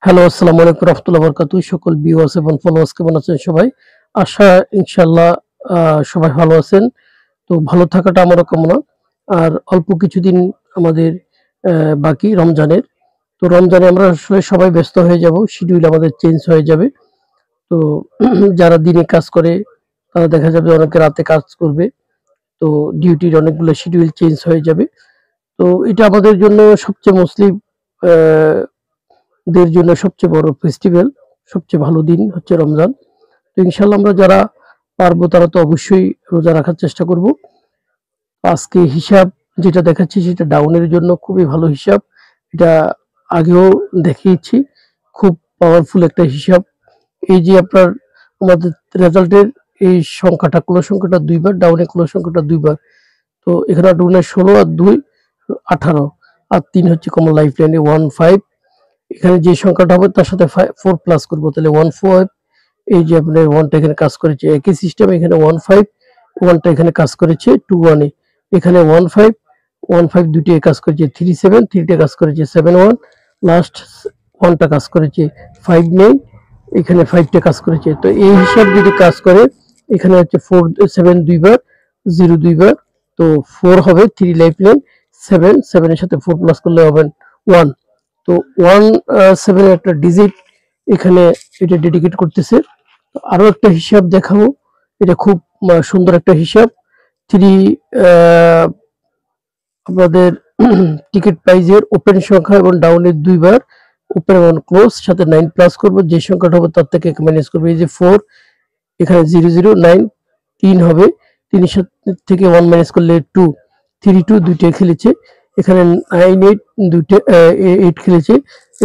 Hello, আসসালামু আলাইকুম রহমতুল্লাহ বরকাতু। সকল ভিউয়ার্স এবং ফলোয়ার্স কেমন আছেন সবাই? আশা ইনশাআল্লাহ সবাই ভালো আছেন। তো ভালো থাকাটা আমারও কামনা। আর অল্প কিছুদিন আমাদের বাকি রমজানের। তো রমজানে আমরা আসলে সবাই ব্যস্ত হয়ে যাব। শিডিউল আমাদের চেঞ্জ হয়ে যাবে। তো যারা দিনে কাজ করে তারা দেখা যাবে অনেকে রাতে কাজ করবে। তো ডিউটির অনেকগুলো শিডিউল চেঞ্জ হয়ে যাবে। তো এটা আমাদের জন্য সবচেয়ে মুসলিম আ দের জন্য সবচেয়ে বড় ফেস্টিভ্যাল, সবচেয়ে ভালো দিন হচ্ছে রমজান। তো ইনশাআল্লাহ আমরা যারা পারবো তারা তো অবশ্যই রোজা রাখার চেষ্টা করব। আজকে হিসাব যেটা দেখাচ্ছি সেটা ডাউনের জন্য খুবই ভালো হিসাব। এটা আগেও দেখিয়েছি। খুব পাওয়ারফুল একটা হিসাব। এই যে আপনার আমাদের রেজাল্টের এই সংখ্যাটা ক্লোজ সংখ্যাটা ২ বার, ডাউনে ক্লোজ সংখ্যাটা ২ বার। তো এখানে ডাউনে ১৬ আর ২ ১৮ আর ৩ হচ্ছে কমন লাইফ লাইনে 15। এখানে যে সংখ্যাটা হবে তার সাথে 4 প্লাস করব, তাহলে 15। এই যে আপনার 1 টা এখানে কাজ করেছে একই সিস্টেম, এখানে 15 1 টা এখানে কাজ করেছে 21 এ, এখানে 15 দুইটা কাজ করেছে 37, 3 টা কাজ করেছে 71, লাস্ট 1 টা কাজ করেছে 59, এখানে 5 টা কাজ করেছে। তো এই হিসাব যদি কাজ করে এখানে হচ্ছে 4 7 দুইবার, 0 দুইবার, তো 4 হবে 3 লাইফ লাইন, 7 এর সাথে 4 প্লাস করলে হবে 1। তো 17 এর একটা ডিজিট এখানে এটা ডেডিকেট করতেছে। তো আরো একটা হিসাব দেখাবো, এটা খুব সুন্দর একটা হিসাব। 3 আপনাদের টিকিট প্রাইজের ওপেন সংখ্যা এবং ডাউনের 2 বার, ওপেন এবং ক্লোজ সাথে 9 প্লাস করব, যে সংখ্যাটা হবে তার থেকে মাইনাস করব। এই যে 4 এখানে 009 3 হবে, 3 এর থেকে 1 মাইনাস করলে 2, 32 দুইটাই খেলেছে, এখানে 98 দুইটা 8 খেলেছে,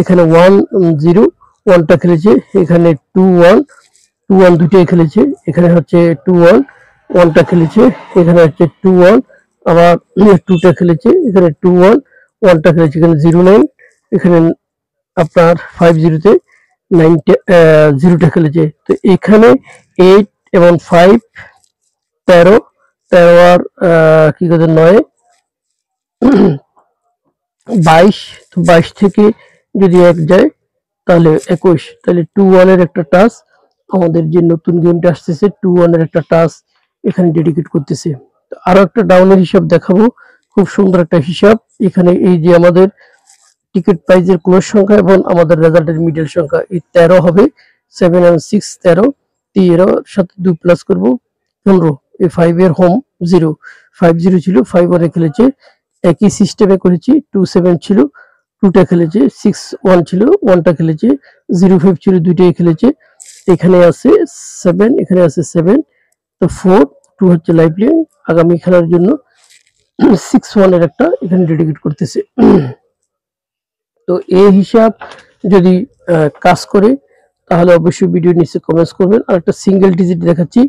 এখানে 10 1 টা খেলেছে, এখানে 21 দুইটাই খেলেছে, এখানে হচ্ছে 21 1 টা খেলেছে, এখানে হচ্ছে 21 আবার 2 টা খেলেছে, এখানে 21 1 টা খেলেছে, এখানে 09, এখানে আপনার 50 তে 9 টা 0 টা খেলেছে। তো এখানে 8 এবং 5 13 13 আর কি করে 9 22, তো 22 থেকে যদি 1 যায় তাহলে 21, তাহলে 21 এর একটা টাচ আমাদের যে নতুন গেমটা আসতেছে 21 এর একটা টাচ এখানে ডেডিকেট করতেছে। তো আরো একটা ডাউনের হিসাব দেখাবো, খুব সুন্দর একটা হিসাব। এখানে এই যে আমাদের টিকিট প্রাইজের ক্লোজ সংখ্যা এবং আমাদের রেজাল্টের মিডল সংখ্যা এই 13 হবে, 7 and 6 13, 13 সাথে 2 প্লাস করব 15, এই 5 এর হোম 0, 50 ছিল 5 1 এ খেলেছে, একই সিস্টেমে করেছি। 27 ছিল 2 টা খেলেছে, 61 ছিল 1 টা খেলেছে, 05 ছিল 2 টাই খেলেছে, এখানে আছে 7, এখানে আছে 7, তো 4 2 হচ্ছে লাইফ লাইন আগামী খেলার জন্য। 61 এর একটা এখানে ডেডিকেট করতেছে। তো এই হিসাব যদি কাজ করে তাহলে অবশ্যই ভিডিও নিচে কমেন্টস করবেন। আর একটা সিঙ্গেল ডিজিট দেখাচ্ছি,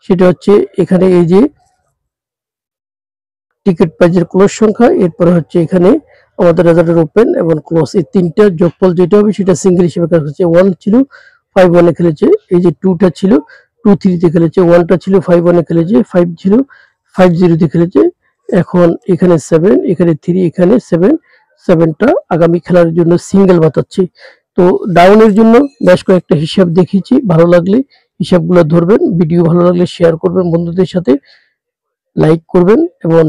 সেটা হচ্ছে এখানে এই যে টিকিট প্রাইজের ক্লোজ সংখ্যা, এরপরে হচ্ছে এখানে আমাদের রেজাল্টের ওপেন এবং ক্লোজ, এই তিনটার যোগফল যেটা হবে সেটা সিঙ্গেল হিসেবে কাজ করছে। 1 ছিল 5 1 এ খেলেছে, এই যে 2 টা ছিল 2 3 তে খেলেছে, 1 টা ছিল 5 1 এ খেলেছে, 5 ছিল 5 0 তে খেলেছে, এখন এখানে 7 এখানে 3 এখানে 7, 7 টা আগামী খেলার জন্য সিঙ্গেল বাতাচ্ছি। তো ডাউনের জন্য বেশ কয়েকটা হিসাব দেখিয়েছি, ভালো লাগলে হিসাবগুলো ধরবেন, ভিডিও ভালো লাগলে শেয়ার করবেন বন্ধুদের সাথে, লাইক করবেন এবং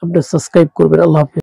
আপনারা সাবস্ক্রাইব করবেন। আল্লাহ হাফেজ।